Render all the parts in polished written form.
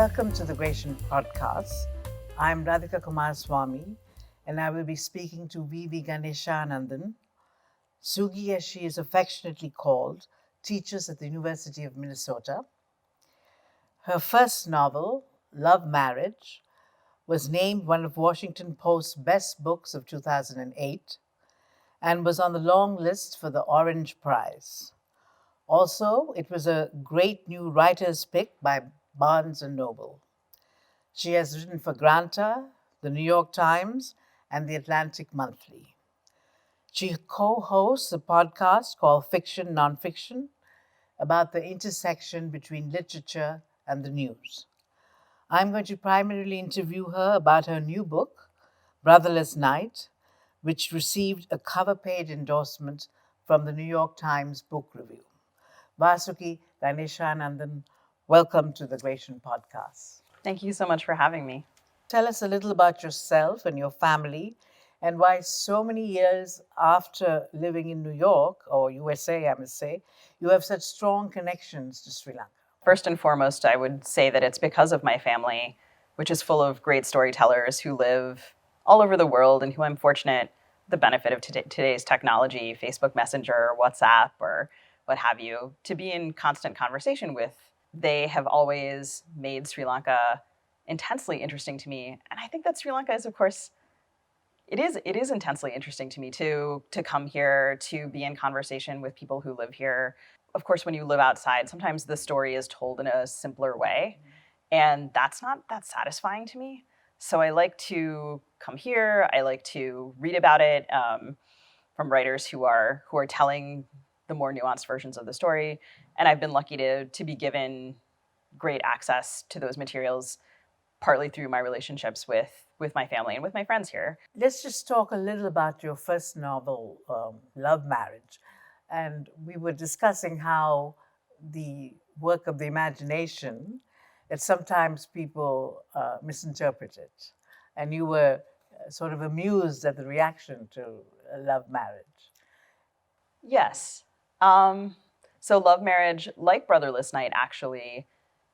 Welcome to the Gratiaen podcast. I'm Radhika Coomaraswamy, and I will be speaking to V.V. Ganeshananthan. Sugi, as she is affectionately called, teaches at the University of Minnesota. Her first novel, Love Marriage, was named one of Washington Post's best books of 2008 and was on the long list for the Orange Prize. Also, it was a great new writer's pick by Barnes & Noble. She has written for Granta, the New York Times, and the Atlantic Monthly. She co-hosts a podcast called Fiction Nonfiction about the intersection between literature and the news. I'm going to primarily interview her about her new book, Brotherless Night, which received a cover-page endorsement from the New York Times Book Review. Vasuki Ganeshananthan, welcome to the Gratiaen podcast. Thank you so much for having me. Tell us a little about yourself and your family and why so many years after living in New York, or USA, I must say, you have such strong connections to Sri Lanka. First and foremost, I would say that it's because of my family, which is full of great storytellers who live all over the world and who I'm fortunate the benefit of today's technology, Facebook Messenger, WhatsApp, or what have you, to be in constant conversation with. They have always made Sri Lanka intensely interesting to me. And I think that Sri Lanka is, of course, it is intensely interesting to me too, to come here, to be in conversation with people who live here. Of course, when you live outside, sometimes the story is told in a simpler way. And that's not that satisfying to me. So I like to come here. I like to read about it from writers who are telling the more nuanced versions of the story. And I've been lucky to be given great access to those materials, partly through my relationships with my family and with my friends here. Let's just talk a little about your first novel, Love Marriage. And we were discussing how the work of the imagination, that sometimes people misinterpret it. And you were sort of amused at the reaction to Love Marriage. Yes. So Love Marriage, like Brotherless Night, actually,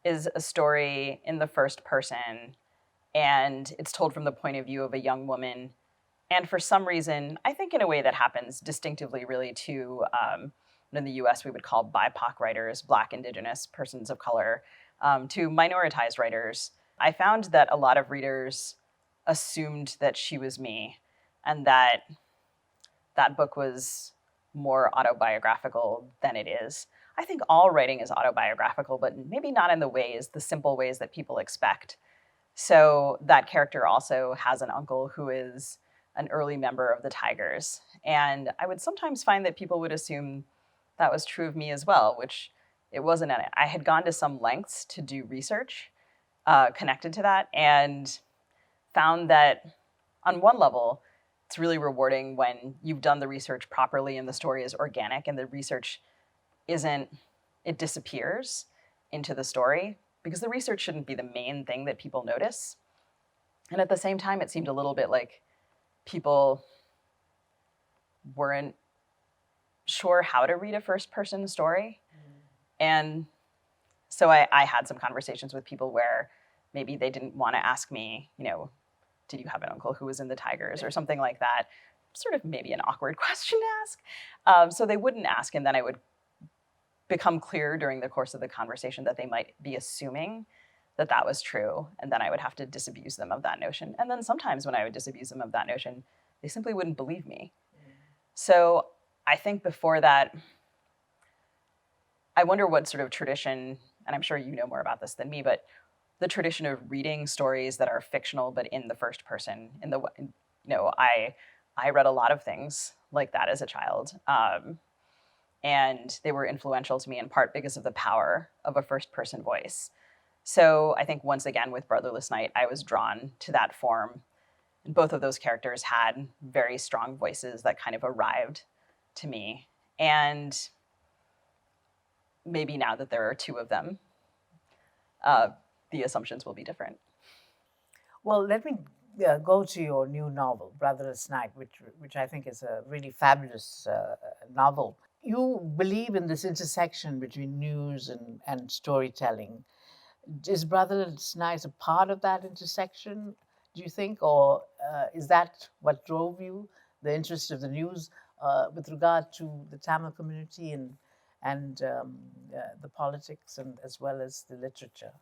is a story in the first person, and it's told from the point of view of a young woman. And for some reason, I think in a way that happens distinctively really to, in the US we would call BIPOC writers, Black, Indigenous, persons of color, to minoritized writers, I found that a lot of readers assumed that she was me, and that book was more autobiographical than it is. I think all writing is autobiographical, but maybe not in the simple ways that people expect. So that character also has an uncle who is an early member of the Tigers. And I would sometimes find that people would assume that was true of me as well, which it wasn't. I had gone to some lengths to do research connected to that, and found that on one level, it's really rewarding when you've done the research properly and the story is organic and the research it disappears into the story, because the research shouldn't be the main thing that people notice. And at the same time, it seemed a little bit like people weren't sure how to read a first-person story. And so I had some conversations with people where maybe they didn't want to ask me, did you have an uncle who was in the Tigers or something like that? Sort of maybe an awkward question to ask. So they wouldn't ask, and then I would become clear during the course of the conversation that they might be assuming that was true, and then I would have to disabuse them of that notion. And then sometimes when I would disabuse them of that notion, they simply wouldn't believe me. So I think before that, I wonder what sort of tradition, and I'm sure you know more about this than me, but the tradition of reading stories that are fictional but in the first person. I read a lot of things like that as a child, and they were influential to me in part because of the power of a first-person voice. So I think once again with Brotherless Night, I was drawn to that form. And both of those characters had very strong voices that kind of arrived to me. And maybe now that there are two of them, the assumptions will be different. Well, let me go to your new novel, Brotherless Night, which I think is a really fabulous novel. You believe in this intersection between news and storytelling. Is Brotherless Night a part of that intersection, do you think? Or is that what drove you, the interest of the news with regard to the Tamil community and the politics and as well as the literature?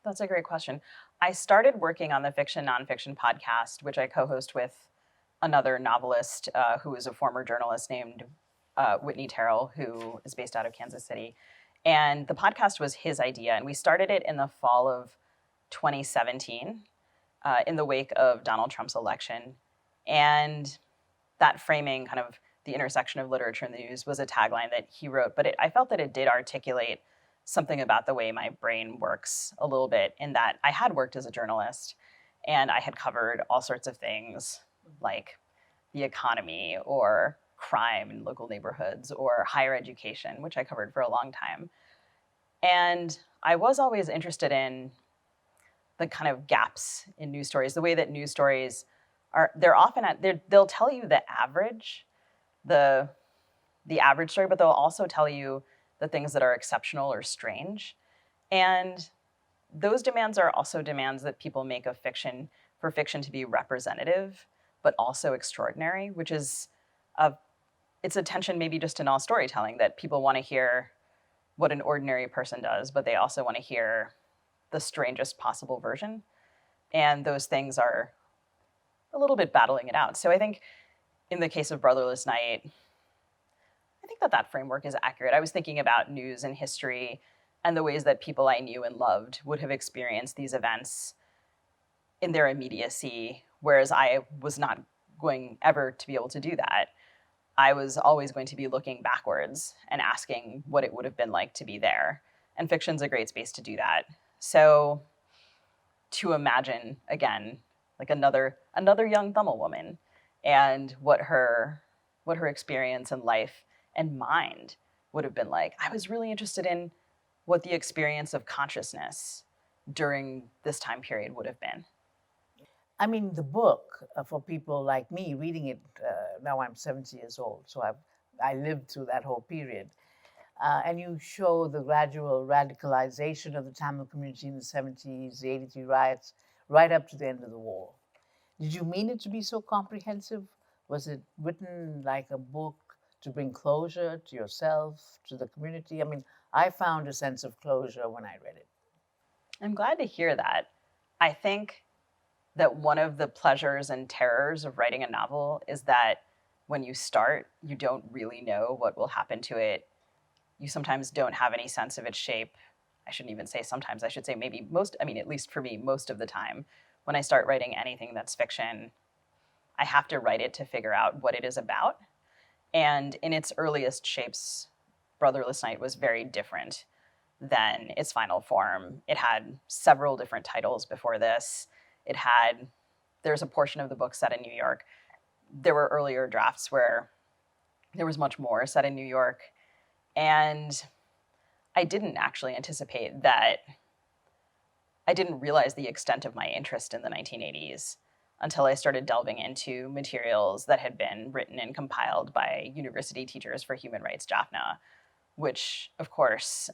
That's a great question. I started working on the fiction nonfiction podcast, which I co-host with another novelist who is a former journalist named Whitney Terrell, who is based out of Kansas City. And the podcast was his idea, and we started it in the fall of 2017 in the wake of Donald Trump's election. And that framing, kind of the intersection of literature and the news, was a tagline that he wrote. But I felt that it did articulate something about the way my brain works a little bit, in that I had worked as a journalist and I had covered all sorts of things like the economy or crime in local neighborhoods or higher education, which I covered for a long time. And I was always interested in the kind of gaps in news stories, the way that news stories are, they'll tell you the average story, but they'll also tell you the things that are exceptional or strange. And those demands are also demands that people make of fiction, for fiction to be representative, but also extraordinary, which is it's a tension maybe just in all storytelling, that people want to hear what an ordinary person does, but they also want to hear the strangest possible version. And those things are a little bit battling it out. So I think in the case of Brotherless Night, I think that framework is accurate. I was thinking about news and history and the ways that people I knew and loved would have experienced these events in their immediacy, whereas I was not going ever to be able to do that. I was always going to be looking backwards and asking what it would have been like to be there. And fiction's a great space to do that. So to imagine, again, like another young Tamil woman and what her experience in life and mind would have been like. I was really interested in what the experience of consciousness during this time period would have been. I mean, the book, for people like me reading it, now I'm 70 years old, so I lived through that whole period. And you show the gradual radicalization of the Tamil community in the 70s, the 83 riots, right up to the end of the war. Did you mean it to be so comprehensive? Was it written like a book to bring closure to yourself, to the community? I mean, I found a sense of closure when I read it. I'm glad to hear that. I think that one of the pleasures and terrors of writing a novel is that when you start, you don't really know what will happen to it. You sometimes don't have any sense of its shape. I shouldn't even say sometimes, I should say maybe at least for me, most of the time, when I start writing anything that's fiction, I have to write it to figure out what it is about. And in its earliest shapes, Brotherless Night was very different than its final form. It had several different titles before this. There's a portion of the book set in New York. There were earlier drafts where there was much more set in New York. And I didn't actually anticipate that. I didn't realize the extent of my interest in the 1980s until I started delving into materials that had been written and compiled by University Teachers for Human Rights, Jaffna, which, of course,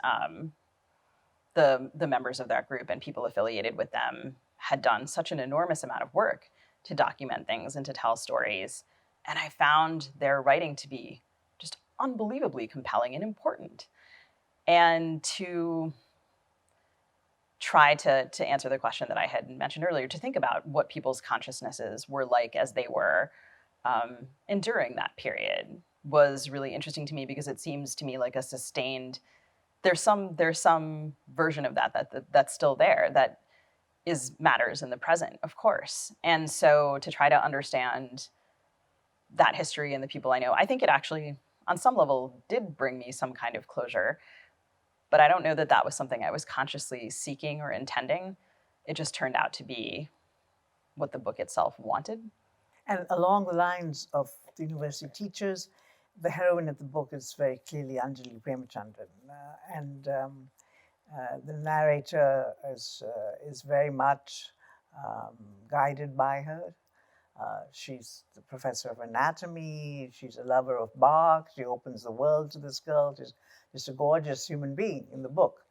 the members of that group and people affiliated with them had done such an enormous amount of work to document things and to tell stories. And I found their writing to be just unbelievably compelling and important. And to try to answer the question that I had mentioned earlier, to think about what people's consciousnesses were like as they were enduring that period was really interesting to me, because it seems to me like a sustained, there's some version of that's still there, that matters in the present, of course. And so to try to understand that history and the people I know, I think it actually, on some level, did bring me some kind of closure. But I don't know that was something I was consciously seeking or intending. It just turned out to be what the book itself wanted. And along the lines of the university teachers, the heroine of the book is very clearly Anjali Premachandran. The narrator is very much guided by her. She's the professor of anatomy. She's a lover of Bach. She opens the world to this girl. She's just a gorgeous human being in the book.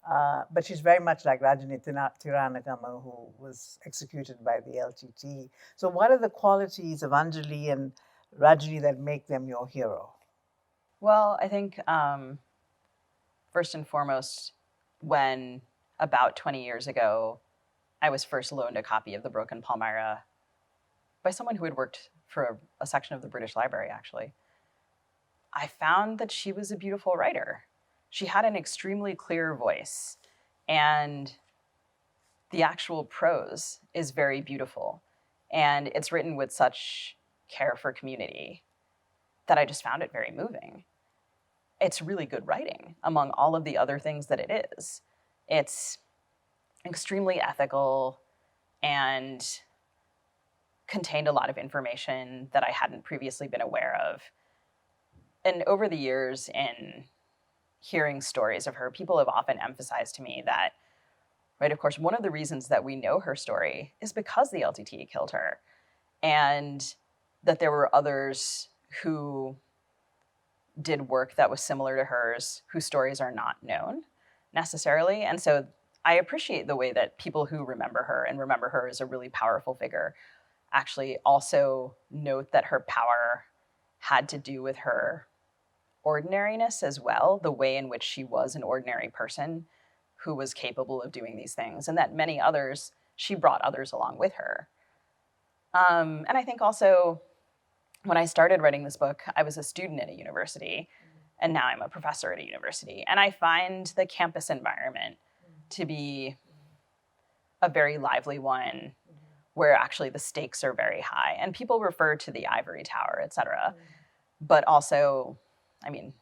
But she's very much like Rajani Thiranagama, who was executed by the LTT. So what are the qualities of Anjali and Rajani that make them your hero? Well, I think first and foremost, when about 20 years ago, I was first loaned a copy of The Broken Palmyra by someone who had worked for a section of the British Library, actually, I found that she was a beautiful writer. She had an extremely clear voice, and the actual prose is very beautiful. And it's written with such care for community that I just found it very moving. It's really good writing among all of the other things that it is. It's extremely ethical and contained a lot of information that I hadn't previously been aware of. And over the years, in hearing stories of her, people have often emphasized to me that, right, of course, one of the reasons that we know her story is because the LTT killed her, and that there were others who did work that was similar to hers, whose stories are not known necessarily. And so I appreciate the way that people who remember her and remember her as a really powerful figure actually also note that her power had to do with her ordinariness as well, the way in which she was an ordinary person who was capable of doing these things, and that many others, she brought others along with her. And I think also when I started writing this book, I was a student at a university, and now I'm a professor at a university. And I find the campus environment to be a very lively one, where actually the stakes are very high. And people refer to the ivory tower, et cetera. But also, I mean,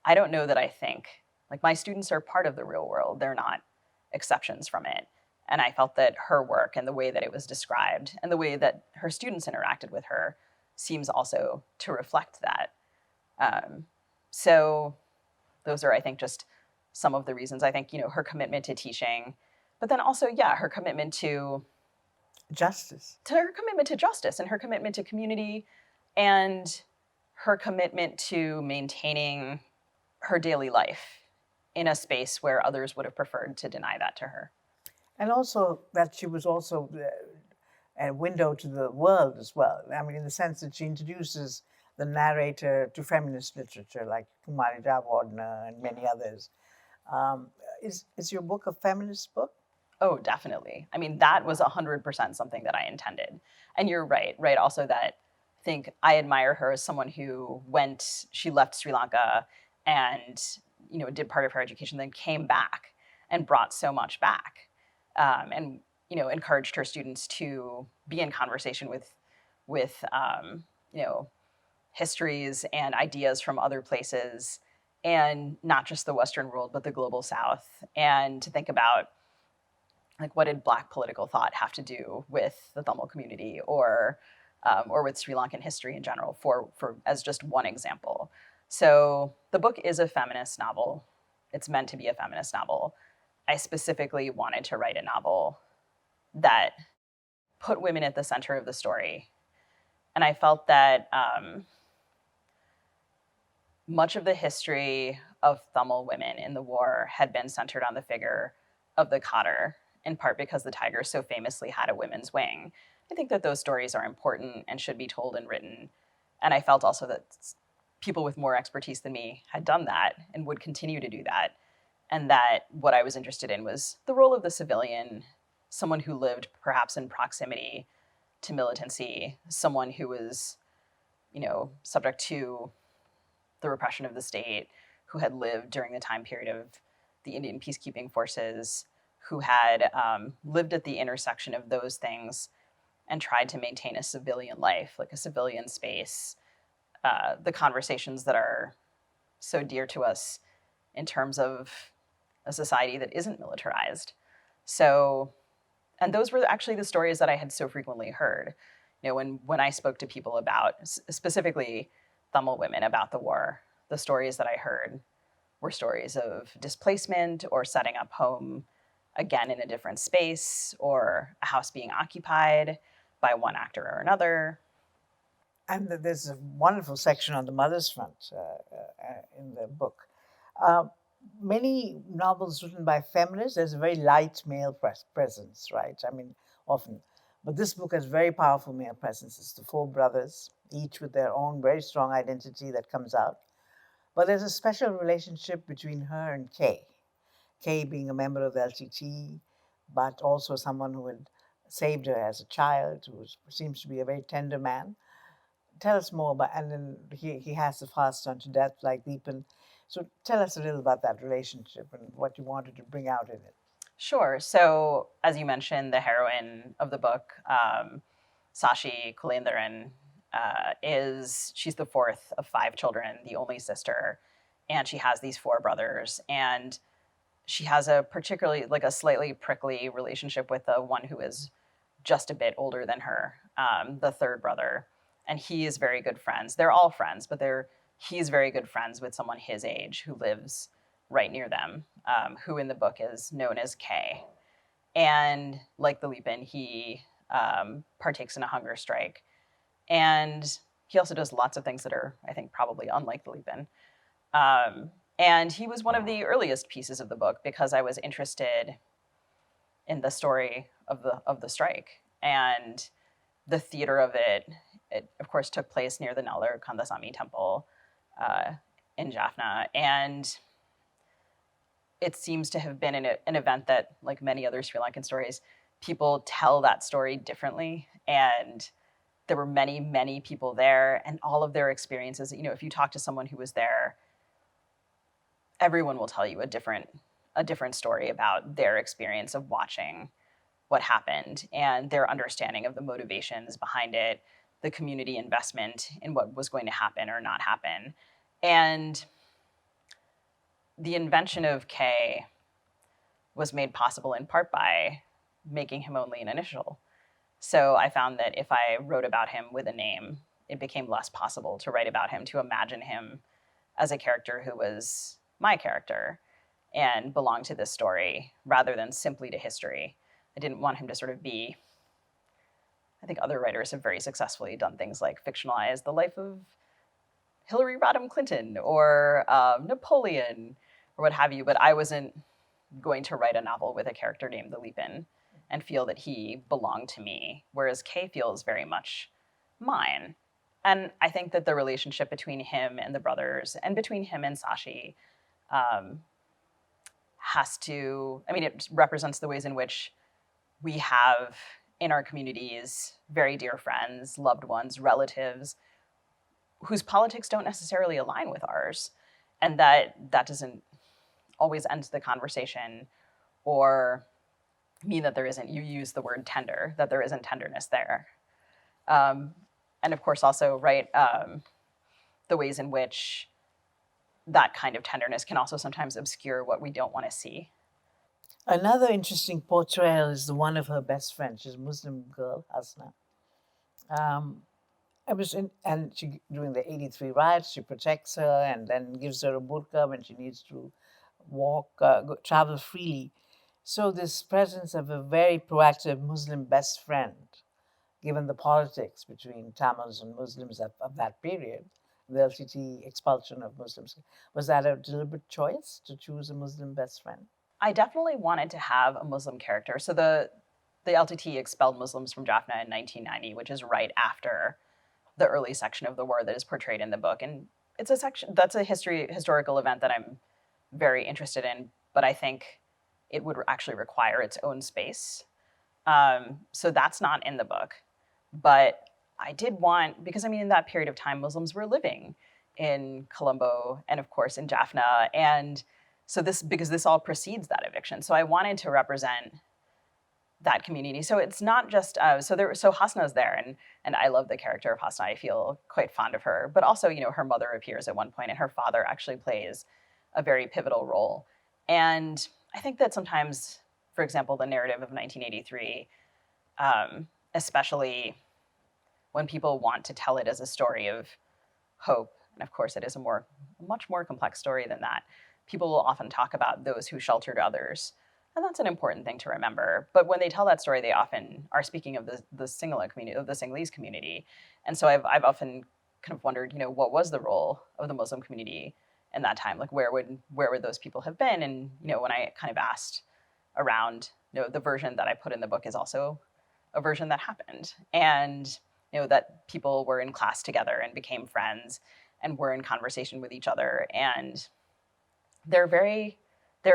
I don't know that I think, like, my students are part of the real world. They're not exceptions from it. And I felt that her work and the way that it was described and the way that her students interacted with her seems also to reflect that. So those are, I think, just some of the reasons. I think, her commitment to teaching, but then also, her commitment to justice. Her commitment to justice and her commitment to community and her commitment to maintaining her daily life in a space where others would have preferred to deny that to her. And also that she was also a window to the world as well. I mean, in the sense that she introduces the narrator to feminist literature like Kumari Ravardhana and many others. Is your book a feminist book? Oh, definitely. I mean, that was 100% something that I intended. And you're right, also that I think I admire her as someone who she left Sri Lanka and, did part of her education, then came back and brought so much back. And, encouraged her students to be in conversation with histories and ideas from other places, and not just the Western world, but the global South, and to think about, like, what did Black political thought have to do with the Tamil community or with Sri Lankan history in general, for as just one example. So the book is a feminist novel. It's meant to be a feminist novel. I specifically wanted to write a novel that put women at the center of the story. And I felt that much of the history of Tamil women in the war had been centered on the figure of the Khader, in part because the Tiger so famously had a women's wing. I think that those stories are important and should be told and written. And I felt also that people with more expertise than me had done that and would continue to do that. And that what I was interested in was the role of the civilian, someone who lived perhaps in proximity to militancy, someone who was, subject to the repression of the state, who had lived during the time period of the Indian peacekeeping forces, who had lived at the intersection of those things and tried to maintain a civilian life, like a civilian space, the conversations that are so dear to us in terms of a society that isn't militarized. So, and those were actually the stories that I had so frequently heard. When I spoke to people about, specifically Tamil women, about the war, the stories that I heard were stories of displacement or setting up home again in a different space, or a house being occupied by one actor or another. And there's a wonderful section on the mother's front in the book. many novels written by feminists, there's a very light male presence, right? I mean, often. But this book has very powerful male presences. The four brothers, each with their own very strong identity that comes out. But there's a special relationship between her and Kay. Kay being a member of the LTT, but also someone who had saved her as a child, who seems to be a very tender man. Tell us more about, and then he has the fast on to death like Deepan. So tell us a little about that relationship and what you wanted to bring out in it. Sure. So, as you mentioned, the heroine of the book, Sashi Kulendran, she's the fourth of five children, the only sister, and she has these four brothers. And she has a particularly, like a slightly prickly relationship with the one who is just a bit older than her, the third brother. And he is very good friends. They're all friends, but he's very good friends with someone his age who lives right near them, who in the book is known as Kay. And like the Lipin, he partakes in a hunger strike. And he also does lots of things that are, I think, probably unlike the Lipin. And he was one of the earliest pieces of the book because I was interested in the story of the strike. And the theater of it, of course, took place near the Nallar Kandasamy temple in Jaffna. And it seems to have been an event that, like many other Sri Lankan stories, people tell that story differently. And there were many, many people there, and all of their experiences. You know, if you talk to someone who was there, everyone will tell you a different story about their experience of watching what happened and their understanding of the motivations behind it, the community investment in what was going to happen or not happen. And the invention of K was made possible in part by making him only an initial. So I found that if I wrote about him with a name, it became less possible to write about him, to imagine him as a character who was my character and belonged to this story rather than simply to history. I didn't want him to sort of be, I think other writers have very successfully done things like fictionalize the life of Hillary Rodham Clinton or Napoleon or what have you, but I wasn't going to write a novel with a character named the Lipin and feel that he belonged to me, whereas Kay feels very much mine. And I think that the relationship between him and the brothers and between him and Sashi it represents the ways in which we have in our communities very dear friends, loved ones, relatives whose politics don't necessarily align with ours. And that doesn't always end the conversation or mean that there isn't, you use the word tender, that there isn't tenderness there. And of course also, right, the ways in which that kind of tenderness can also sometimes obscure what we don't want to see. Another interesting portrayal is the one of her best friends. She's a Muslim girl, Hasna. During the 83 riots, she protects her and then gives her a burqa when she needs to travel freely. So this presence of a very proactive Muslim best friend, given the politics between Tamils and Muslims of that period, the LTT expulsion of Muslims, was that a deliberate choice to choose a Muslim best friend? I definitely wanted to have a Muslim character. So the LTT expelled Muslims from Jaffna in 1990, which is right after the early section of the war that is portrayed in the book. And it's a section that's a historical event that I'm very interested in, but I think it would actually require its own space. So that's not in the book. But I did want, because in that period of time, Muslims were living in Colombo and of course in Jaffna. And so because this all precedes that eviction. So I wanted to represent that community. So it's not just, so Hasna's there and I love the character of Hasna. I feel quite fond of her, but also, her mother appears at one point and her father actually plays a very pivotal role. And I think that sometimes, for example, the narrative of 1983, especially when people want to tell it as a story of hope, and of course it is a much more complex story than that, people will often talk about those who sheltered others. And that's an important thing to remember. But when they tell that story, they often are speaking of the Sinhala community, of the Sinhalese community. And so I've often kind of wondered, what was the role of the Muslim community in that time? Like where would those people have been? And, when I kind of asked around, the version that I put in the book is also a version that happened. And, that people were in class together and became friends and were in conversation with each other. And they're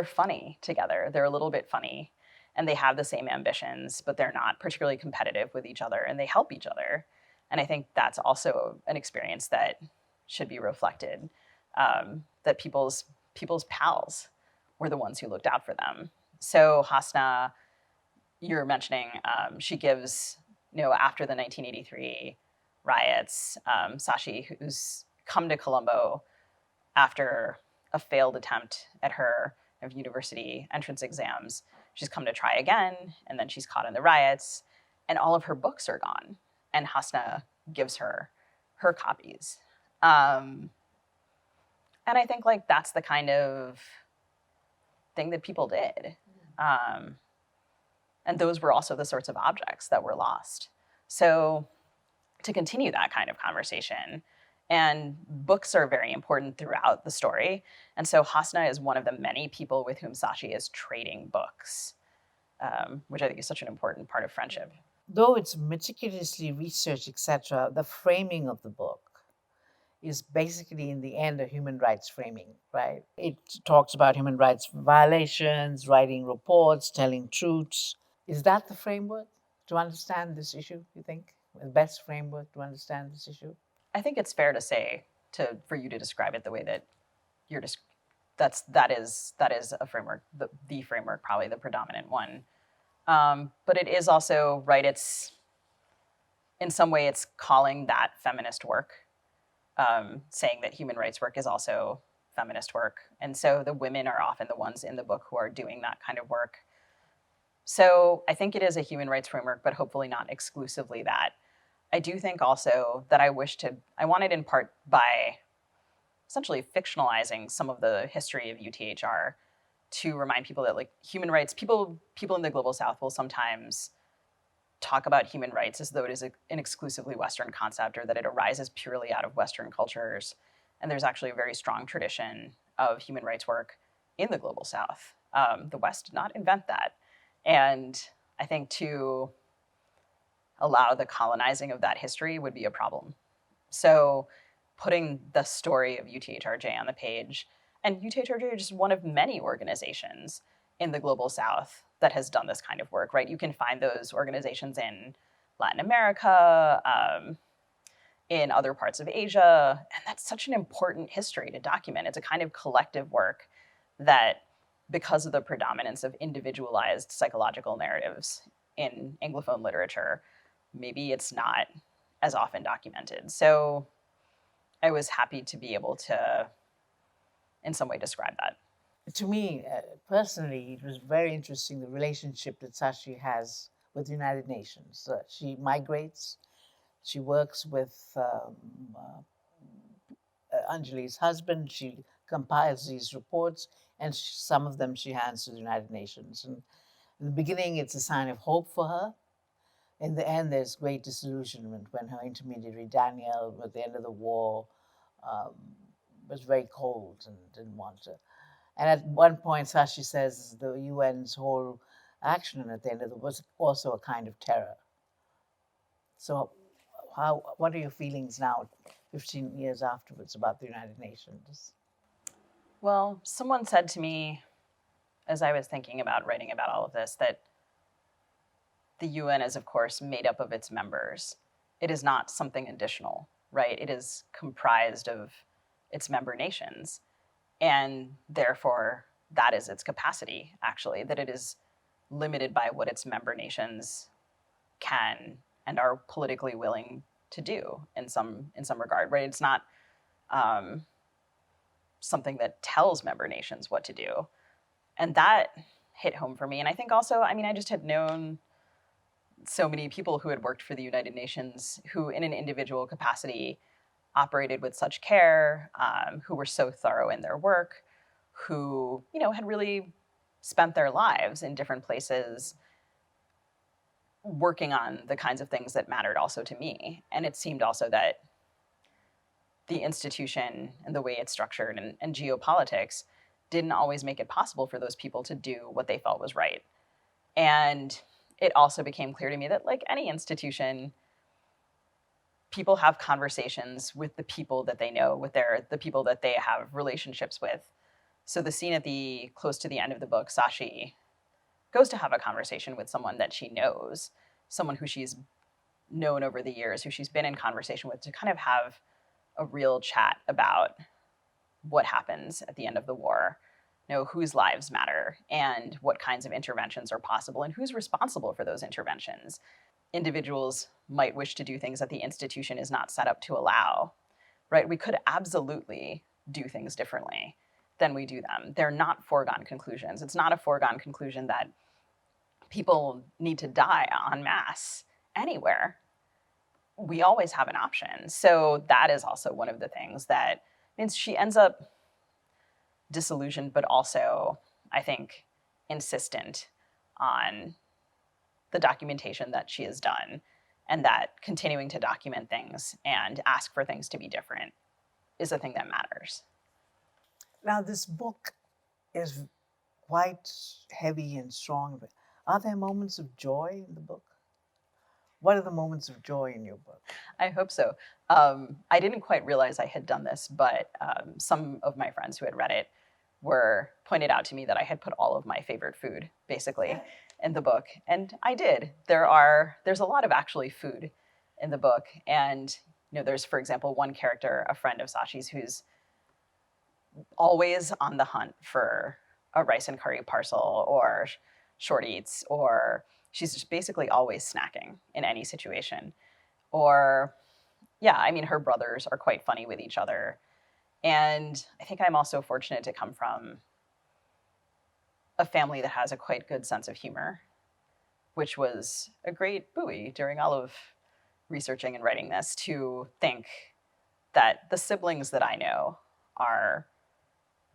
funny together. They're a little bit funny and they have the same ambitions, but they're not particularly competitive with each other and they help each other. And I think that's also an experience that should be reflected, that people's pals were the ones who looked out for them. So Hasna, you're mentioning, she gives, after the 1983 riots, Sashi, who's come to Colombo after a failed attempt at her university entrance exams, she's come to try again, and then she's caught in the riots, and all of her books are gone. And Hasna gives her copies. And I think like that's the kind of thing that people did. And those were also the sorts of objects that were lost. So to continue that kind of conversation, and books are very important throughout the story. And so Hasna is one of the many people with whom Sashi is trading books, which I think is such an important part of friendship. Though it's meticulously researched, etc., the framing of the book is basically, in the end, a human rights framing, right? It talks about human rights violations, writing reports, telling truths. Is that the framework to understand this issue, you think? The best framework to understand this issue? I think it's fair to say, for you to describe it the way that you're that is a framework, the framework, probably the predominant one. But it is also, right, it's, in some way, it's calling that feminist work, saying that human rights work is also feminist work. And so the women are often the ones in the book who are doing that kind of work. So I think it is a human rights framework, but hopefully not exclusively that. I do think also that I wanted in part by essentially fictionalizing some of the history of UTHR to remind people that like human rights, people in the global South will sometimes talk about human rights as though it is an exclusively Western concept or that it arises purely out of Western cultures. And there's actually a very strong tradition of human rights work in the global South. The West did not invent that. And I think to allow the colonizing of that history would be a problem. So putting the story of UTHRJ on the page, and UTHRJ is just one of many organizations in the global South that has done this kind of work, right? You can find those organizations in Latin America, in other parts of Asia, and that's such an important history to document. It's a kind of collective work that, because of the predominance of individualized psychological narratives in Anglophone literature, maybe it's not as often documented. So I was happy to be able to, in some way, describe that. To me, personally, it was very interesting, the relationship that Sashi has with the United Nations. She migrates, she works with Anjali's husband, she compiles these reports, and some of them she hands to the United Nations. And in the beginning, it's a sign of hope for her. In the end, there's great disillusionment when her intermediary, Daniel, at the end of the war, was very cold and didn't want to. And at one point, Sashi says the UN's whole action at the end of it was also a kind of terror. So what are your feelings now, 15 years afterwards, about the United Nations? Well, someone said to me, as I was thinking about writing about all of this, that the UN is, of course, made up of its members. It is not something additional, right? It is comprised of its member nations. And therefore, that is its capacity, actually, that it is limited by what its member nations can and are politically willing to do in some regard, right? It's not something that tells member nations what to do. And that hit home for me. And I think also, I just had known so many people who had worked for the United Nations who, in an individual capacity, operated with such care, who were so thorough in their work, who, had really spent their lives in different places working on the kinds of things that mattered also to me. And it seemed also that the institution and the way it's structured and geopolitics didn't always make it possible for those people to do what they felt was right. And it also became clear to me that, like any institution, people have conversations with the people that they know, with the people that they have relationships with. So the scene close to the end of the book, Sashi goes to have a conversation with someone that she knows, someone who she's known over the years, who she's been in conversation with, to kind of have a real chat about what happens at the end of the war, whose lives matter and what kinds of interventions are possible and who's responsible for those interventions. Individuals might wish to do things that the institution is not set up to allow, right? We could absolutely do things differently than we do them. They're not foregone conclusions. It's not a foregone conclusion that people need to die en masse anywhere. We always have an option. So that is also one of the things that means she ends up disillusioned, but also, I think, insistent on the documentation that she has done, and that continuing to document things and ask for things to be different is a thing that matters. Now, this book is quite heavy and strong. Are there moments of joy in the book? What are the moments of joy in your book? I hope so. I didn't quite realize I had done this, but some of my friends who had read it pointed out to me that I had put all of my favorite food, basically, in the book. And I did. There's a lot of actually food in the book. And there's, for example, one character, a friend of Sashi's, who's always on the hunt for a rice and curry parcel or short eats, or she's just basically always snacking in any situation. Or, her brothers are quite funny with each other. And I think I'm also fortunate to come from a family that has a quite good sense of humor, which was a great buoy during all of researching and writing this, to think that the siblings that I know are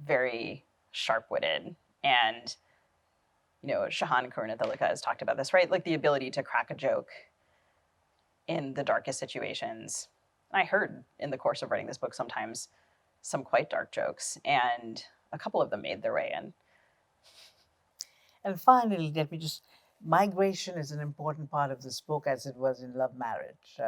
very sharp-witted. And, Shahan Karunathilaka has talked about this, right? Like the ability to crack a joke in the darkest situations. I heard in the course of writing this book sometimes some quite dark jokes, and a couple of them made their way in. And finally, migration is an important part of this book, as it was in Love Marriage.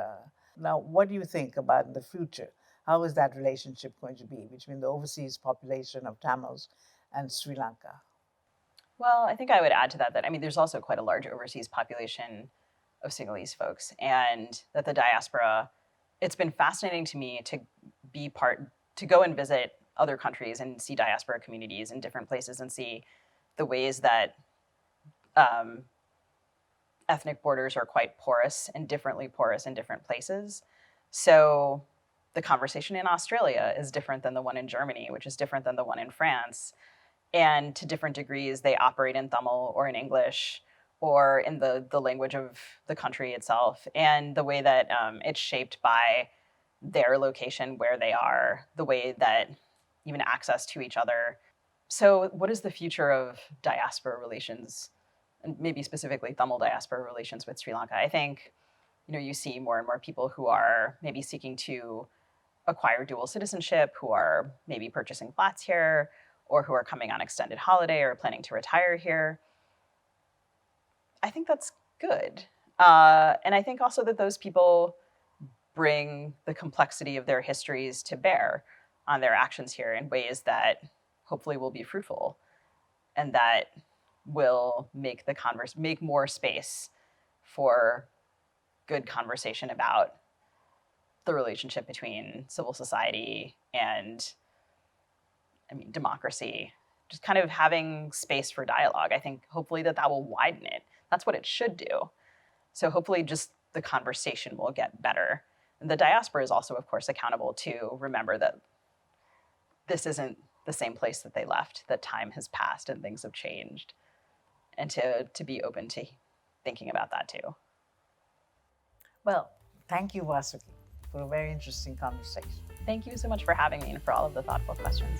Now, what do you think about the future? How is that relationship going to be between the overseas population of Tamils and Sri Lanka? Well, I think I would add to that there's also quite a large overseas population of Sinhalese folks, and that the diaspora, it's been fascinating to me to go and visit other countries and see diaspora communities in different places and see the ways that ethnic borders are quite porous and differently porous in different places. So the conversation in Australia is different than the one in Germany, which is different than the one in France. And to different degrees, they operate in Tamil or in English or in the language of the country itself. And the way that it's shaped by their location, where they are, the way that even access to each other. So what is the future of diaspora relations, and maybe specifically Tamil diaspora relations with Sri Lanka? I think, you see more and more people who are maybe seeking to acquire dual citizenship, who are maybe purchasing flats here, or who are coming on extended holiday or planning to retire here. I think that's good. And I think also that those people bring the complexity of their histories to bear on their actions here in ways that hopefully will be fruitful, and that will make make more space for good conversation about the relationship between civil society and democracy, just kind of having space for dialogue. I think hopefully that will widen it. That's what it should do. So hopefully just the conversation will get better. And the diaspora is also, of course, accountable to remember that this isn't the same place that they left, that time has passed and things have changed, and to be open to thinking about that too. Well, thank you, Vasuki, for a very interesting conversation. Thank you so much for having me and for all of the thoughtful questions.